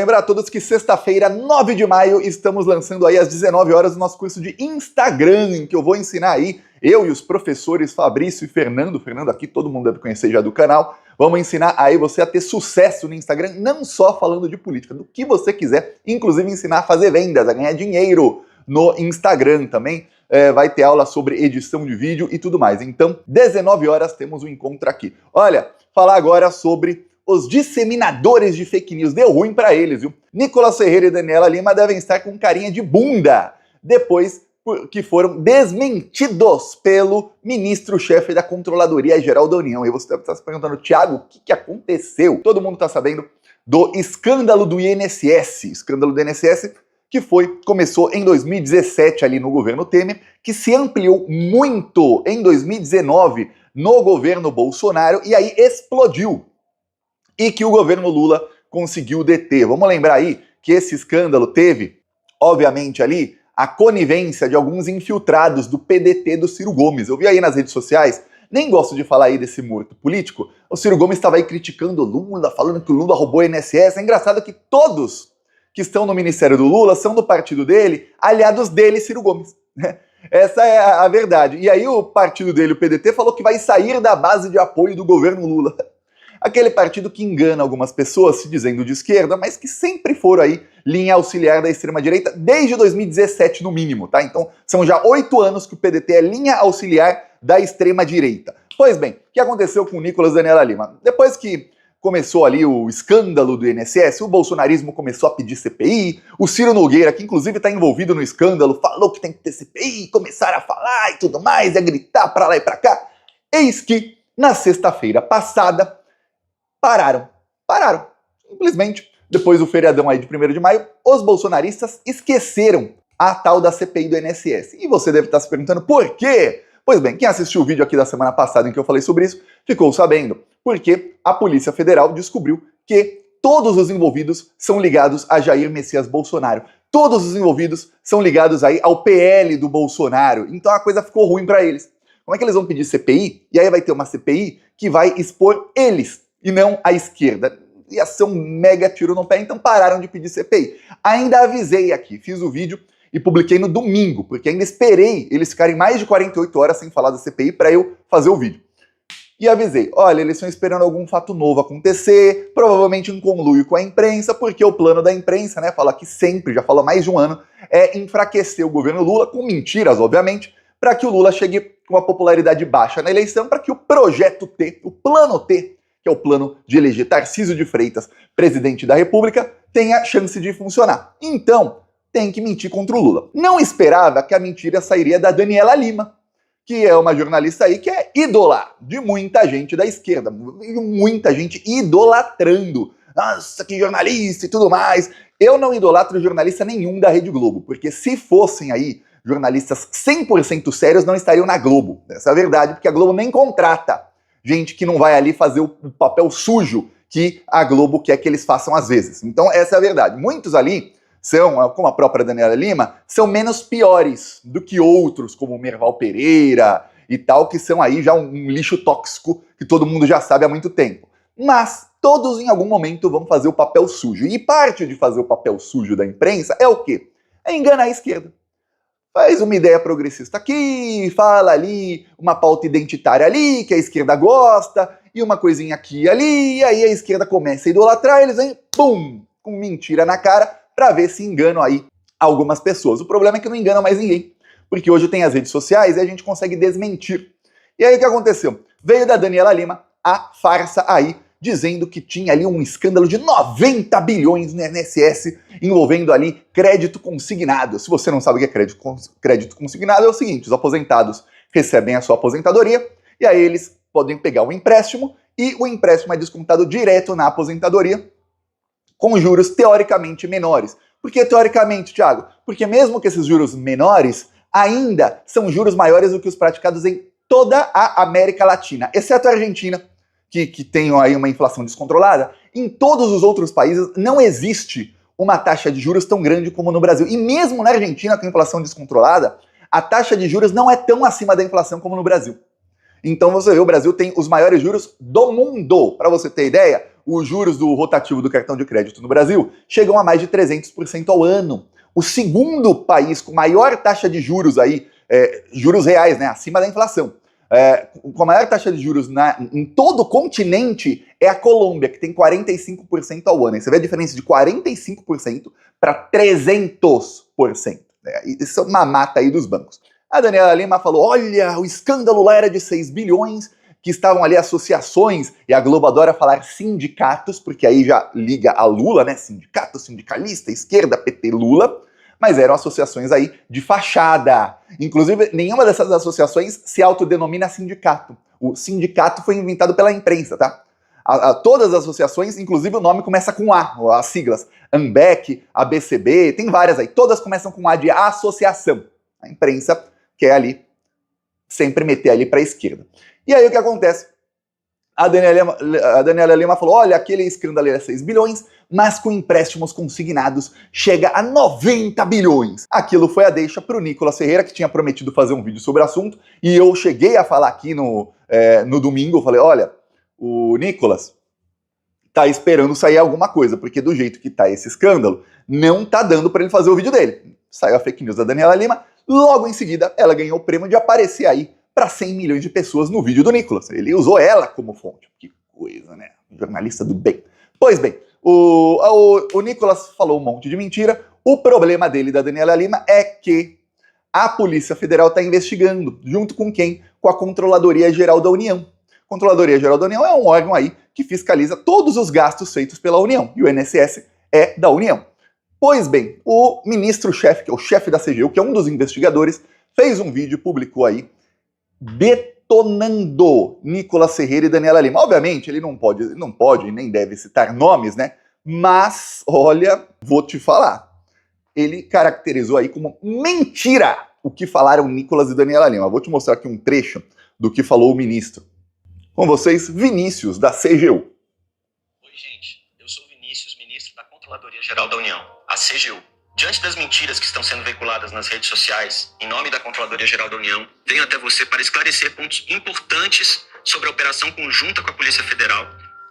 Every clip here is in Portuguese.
Lembrar a todos que sexta-feira, 9 de maio, estamos lançando aí às 19 horas o nosso curso de Instagram, em que eu vou ensinar aí, eu e os professores Fabrício e Fernando aqui, todo mundo deve conhecer já do canal, vamos ensinar aí você a ter sucesso no Instagram, não só falando de política, do que você quiser, inclusive ensinar a fazer vendas, a ganhar dinheiro no Instagram também. Vai ter aula sobre edição de vídeo e tudo mais. Então, 19 horas temos um encontro aqui. Olha, falar agora sobre os disseminadores de fake news. Deu ruim pra eles, viu? Nicolas Ferreira e Daniela Lima devem estar com carinha de bunda depois que foram desmentidos pelo ministro-chefe da Controladoria Geral da União. E você deve estar se perguntando, Thiago, o que aconteceu? Todo mundo está sabendo do escândalo do INSS. Escândalo do INSS que começou em 2017 ali no governo Temer, que se ampliou muito em 2019 no governo Bolsonaro e aí explodiu. E que o governo Lula conseguiu deter. Vamos lembrar aí que esse escândalo teve, obviamente, ali a conivência de alguns infiltrados do PDT do Ciro Gomes. Eu vi aí nas redes sociais, nem gosto de falar aí desse morto político, o Ciro Gomes estava aí criticando o Lula, falando que o Lula roubou o INSS. É engraçado que todos que estão no ministério do Lula são do partido dele, aliados dele, Ciro Gomes. Essa é a verdade. E aí o partido dele, o PDT, falou que vai sair da base de apoio do governo Lula. Aquele partido que engana algumas pessoas se dizendo de esquerda, mas que sempre foram aí linha auxiliar da extrema-direita, desde 2017 no mínimo, tá? Então são já 8 anos que o PDT é linha auxiliar da extrema-direita. Pois bem, o que aconteceu com o Nicolas Daniela Lima? Depois que começou ali o escândalo do INSS, o bolsonarismo começou a pedir CPI, o Ciro Nogueira, que inclusive está envolvido no escândalo, falou que tem que ter CPI, começaram a falar e tudo mais, a gritar para lá e para cá. Eis que, na sexta-feira passada, pararam. Simplesmente, depois do feriadão aí de 1º de maio, os bolsonaristas esqueceram a tal da CPI do INSS. E você deve estar se perguntando por quê? Pois bem, quem assistiu o vídeo aqui da semana passada em que eu falei sobre isso, ficou sabendo. Porque a Polícia Federal descobriu que todos os envolvidos são ligados a Jair Messias Bolsonaro. Todos os envolvidos são ligados aí ao PL do Bolsonaro. Então a coisa ficou ruim para eles. Como é que eles vão pedir CPI? E aí vai ter uma CPI que vai expor eles e não a esquerda. Ia ser um mega tiro no pé, então pararam de pedir CPI. Ainda avisei aqui, fiz o vídeo e publiquei no domingo, porque ainda esperei eles ficarem mais de 48 horas sem falar da CPI para eu fazer o vídeo. E avisei, olha, eles estão esperando algum fato novo acontecer, provavelmente em conluio com a imprensa, porque o plano da imprensa, né, fala que sempre, já fala há mais de um ano, é enfraquecer o governo Lula, com mentiras, obviamente, para que o Lula chegue com uma popularidade baixa na eleição, para que o projeto T, o plano T, que é o plano de eleger Tarcísio de Freitas presidente da República, tenha chance de funcionar. Então, tem que mentir contra o Lula. Não esperava que a mentira sairia da Daniela Lima, que é uma jornalista aí que é ídola de muita gente da esquerda, muita gente idolatrando. Nossa, que jornalista e tudo mais. Eu não idolatro jornalista nenhum da Rede Globo, porque se fossem aí jornalistas 100% sérios, não estariam na Globo. Essa é a verdade, porque a Globo nem contrata gente que não vai ali fazer o papel sujo que a Globo quer que eles façam às vezes. Então essa é a verdade. Muitos ali são, como a própria Daniela Lima, são menos piores do que outros, como o Merval Pereira e tal, que são aí já um lixo tóxico que todo mundo já sabe há muito tempo. Mas todos em algum momento vão fazer o papel sujo. E parte de fazer o papel sujo da imprensa é o quê? É enganar a esquerda. Faz uma ideia progressista aqui, fala ali, uma pauta identitária ali, que a esquerda gosta, e uma coisinha aqui e ali, e aí a esquerda começa a idolatrar, eles vêm, pum, com mentira na cara, para ver se enganam aí algumas pessoas. O problema é que não enganam mais ninguém, porque hoje tem as redes sociais e a gente consegue desmentir. E aí o que aconteceu? Veio da Daniela Lima a farsa aí, dizendo que tinha ali um escândalo de 90 bilhões no INSS, envolvendo ali crédito consignado. Se você não sabe o que é crédito consignado, é o seguinte, os aposentados recebem a sua aposentadoria, e aí eles podem pegar um empréstimo, e o empréstimo é descontado direto na aposentadoria, com juros teoricamente menores. Por que teoricamente, Thiago? Porque mesmo que esses juros menores, ainda são juros maiores do que os praticados em toda a América Latina, exceto a Argentina, que tem aí uma inflação descontrolada. Em todos os outros países não existe uma taxa de juros tão grande como no Brasil. E mesmo na Argentina, com inflação descontrolada, a taxa de juros não é tão acima da inflação como no Brasil. Então você vê, o Brasil tem os maiores juros do mundo. Para você ter ideia, os juros do rotativo do cartão de crédito no Brasil chegam a mais de 300% ao ano. O segundo país com maior taxa de juros aí, juros reais, né, acima da inflação, com a maior taxa de juros em todo o continente é a Colômbia, que tem 45% ao ano. E você vê a diferença de 45% para 300%. Isso é uma mata aí dos bancos. A Daniela Lima falou, olha, o escândalo lá era de 6 bilhões, que estavam ali associações, e a Globo adora falar sindicatos, porque aí já liga a Lula, né? Sindicato, sindicalista, esquerda, PT, Lula, mas eram associações aí de fachada. Inclusive, nenhuma dessas associações se autodenomina sindicato. O sindicato foi inventado pela imprensa, tá? Todas as associações, inclusive o nome começa com A, as siglas. AMBEC, ABCB, tem várias aí. Todas começam com A de associação. A imprensa quer ali sempre meter ali para a esquerda. E aí o que acontece? A Daniela Lima falou, olha, aquele escândalo era 6 bilhões, mas com empréstimos consignados chega a 90 bilhões. Aquilo foi a deixa para o Nicolas Ferreira, que tinha prometido fazer um vídeo sobre o assunto, e eu cheguei a falar aqui no domingo, eu falei, olha, o Nicolas tá esperando sair alguma coisa, porque do jeito que tá esse escândalo, não tá dando para ele fazer o vídeo dele. Saiu a fake news da Daniela Lima, logo em seguida ela ganhou o prêmio de aparecer aí para 100 milhões de pessoas no vídeo do Nicolas. Ele usou ela como fonte. Que coisa, né? Jornalista do bem. Pois bem, o Nicolas falou um monte de mentira. O problema dele, da Daniela Lima, é que a Polícia Federal está investigando. Junto com quem? Com a Controladoria Geral da União. A Controladoria Geral da União é um órgão aí que fiscaliza todos os gastos feitos pela União. E o INSS é da União. Pois bem, o ministro-chefe, que é o chefe da CGU, que é um dos investigadores, fez um vídeo e publicou aí detonando Nicolas Ferreira e Daniela Lima. Obviamente, ele não pode nem deve citar nomes, né? Mas, olha, vou te falar. Ele caracterizou aí como mentira o que falaram Nicolas e Daniela Lima. Vou te mostrar aqui um trecho do que falou o ministro. Com vocês, Vinícius, da CGU. Oi, gente. Eu sou Vinícius, ministro da Controladoria Geral da União, a CGU. Diante das mentiras que estão sendo veiculadas nas redes sociais, em nome da Controladoria Geral da União, venho até você para esclarecer pontos importantes sobre a operação conjunta com a Polícia Federal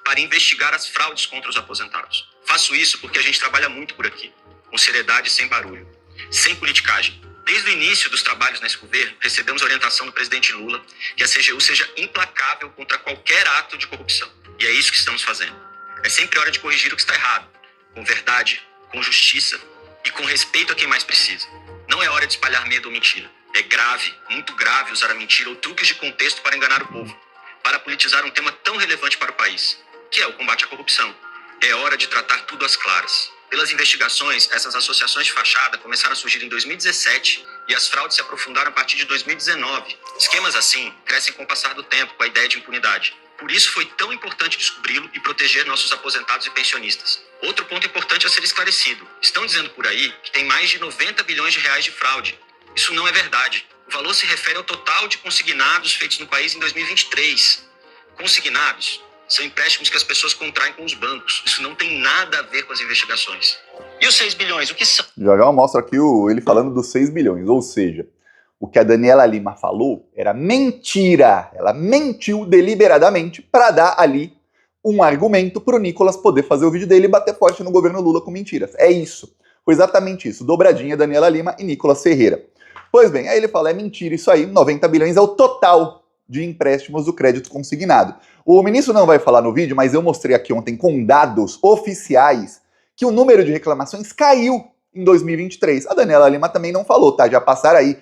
para investigar as fraudes contra os aposentados. Faço isso porque a gente trabalha muito por aqui, com seriedade e sem barulho, sem politicagem. Desde o início dos trabalhos nesse governo, recebemos a orientação do presidente Lula que a CGU seja implacável contra qualquer ato de corrupção. E é isso que estamos fazendo. É sempre hora de corrigir o que está errado, com verdade, com justiça e com respeito a quem mais precisa. Não é hora de espalhar medo ou mentira. É grave, muito grave usar a mentira ou truques de contexto para enganar o povo, para politizar um tema tão relevante para o país, que é o combate à corrupção. É hora de tratar tudo às claras. Pelas investigações, essas associações de fachada começaram a surgir em 2017 e as fraudes se aprofundaram a partir de 2019. Esquemas assim crescem com o passar do tempo, com a ideia de impunidade. Por isso foi tão importante descobri-lo e proteger nossos aposentados e pensionistas. Outro ponto importante a ser esclarecido. Estão dizendo por aí que tem mais de 90 bilhões de reais de fraude. Isso não é verdade. O valor se refere ao total de consignados feitos no país em 2023. Consignados são empréstimos que as pessoas contraem com os bancos. Isso não tem nada a ver com as investigações. E os 6 bilhões, o que são? Já já eu mostro aqui ele falando dos 6 bilhões, ou seja, o que a Daniela Lima falou era mentira. Ela mentiu deliberadamente para dar ali um argumento para o Nicolas poder fazer o vídeo dele e bater forte no governo Lula com mentiras. É isso. Foi exatamente isso. Dobradinha Daniela Lima e Nicolas Ferreira. Pois bem, aí ele fala, é mentira isso aí, 90 bilhões é o total de empréstimos do crédito consignado. O ministro não vai falar no vídeo, mas eu mostrei aqui ontem com dados oficiais que o número de reclamações caiu em 2023. A Daniela Lima também não falou, tá? Já passaram aí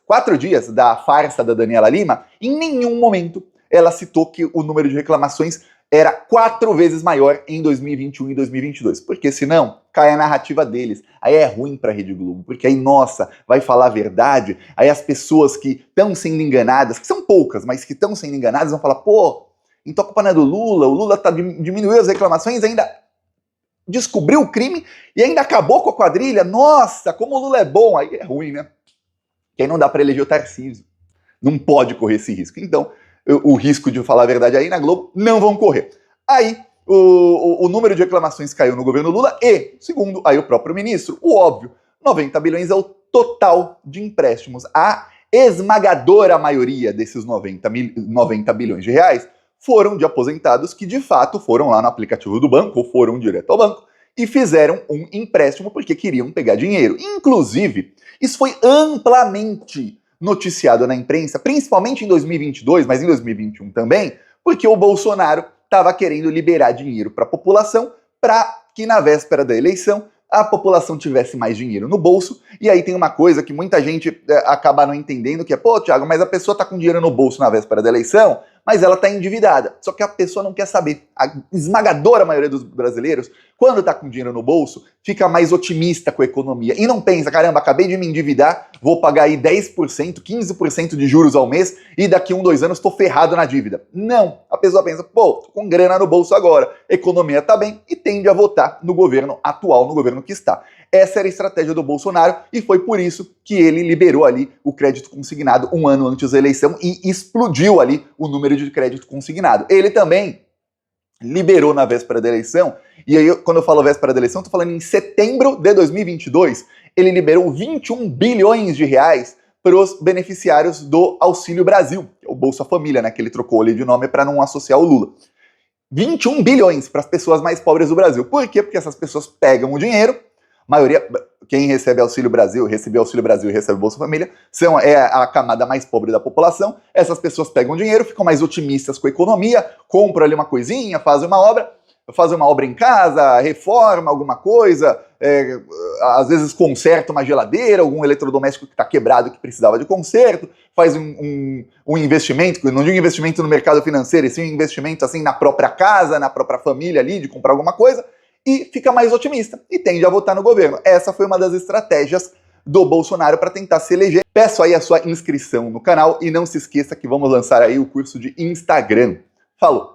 4 dias da farsa da Daniela Lima, em nenhum momento ela citou que o número de reclamações era 4 vezes maior em 2021 e 2022, porque senão cai a narrativa deles. Aí é ruim pra Rede Globo, porque aí, nossa, vai falar a verdade, aí as pessoas que estão sendo enganadas, que são poucas, mas que estão sendo enganadas, vão falar, pô, então a culpa não é do Lula, o Lula diminuiu as reclamações, ainda descobriu o crime e ainda acabou com a quadrilha, nossa, como o Lula é bom, aí é ruim, né? Que aí não dá pra eleger o Tarcísio, não pode correr esse risco. Então, o risco de falar a verdade aí na Globo, não vão correr. Aí, o número de reclamações caiu no governo Lula e, segundo aí o próprio ministro, o óbvio, 90 bilhões é o total de empréstimos. A esmagadora maioria desses 90 bilhões de reais foram de aposentados que de fato foram lá no aplicativo do banco ou foram direto ao banco e fizeram um empréstimo porque queriam pegar dinheiro. Inclusive, isso foi amplamente noticiado na imprensa, principalmente em 2022, mas em 2021 também, porque o Bolsonaro estava querendo liberar dinheiro para a população para que na véspera da eleição a população tivesse mais dinheiro no bolso. E aí tem uma coisa que muita gente acaba não entendendo, que é, pô, Thiago, mas a pessoa tá com dinheiro no bolso na véspera da eleição, mas ela tá endividada. Só que a pessoa não quer saber. A esmagadora maioria dos brasileiros, quando tá com dinheiro no bolso, fica mais otimista com a economia. E não pensa, caramba, acabei de me endividar, vou pagar aí 10%, 15% de juros ao mês e daqui 1, 2 anos tô ferrado na dívida. Não. A pessoa pensa, pô, tô com grana no bolso agora, a economia tá bem e tende a votar no governo atual, no governo que está. Essa era a estratégia do Bolsonaro e foi por isso que ele liberou ali o crédito consignado um ano antes da eleição e explodiu ali o número de crédito consignado. Ele também liberou na véspera da eleição, e aí quando eu falo véspera da eleição, estou falando em setembro de 2022, ele liberou 21 bilhões de reais para os beneficiários do Auxílio Brasil, que é o Bolsa Família, né, que ele trocou ali de nome para não associar o Lula. 21 bilhões para as pessoas mais pobres do Brasil. Por quê? Porque essas pessoas pegam o dinheiro, maioria, quem recebe Auxílio Brasil, recebeu Auxílio Brasil e recebe Bolsa Família, é a camada mais pobre da população. Essas pessoas pegam dinheiro, ficam mais otimistas com a economia, compram ali uma coisinha, fazem uma obra em casa, reforma alguma coisa, às vezes conserta uma geladeira, algum eletrodoméstico que está quebrado que precisava de conserto, faz um investimento, não digo investimento no mercado financeiro, e sim um investimento assim na própria casa, na própria família ali, de comprar alguma coisa, e fica mais otimista e tende a votar no governo. Essa foi uma das estratégias do Bolsonaro para tentar se eleger. Peço aí a sua inscrição no canal e não se esqueça que vamos lançar aí o curso de Instagram. Falou!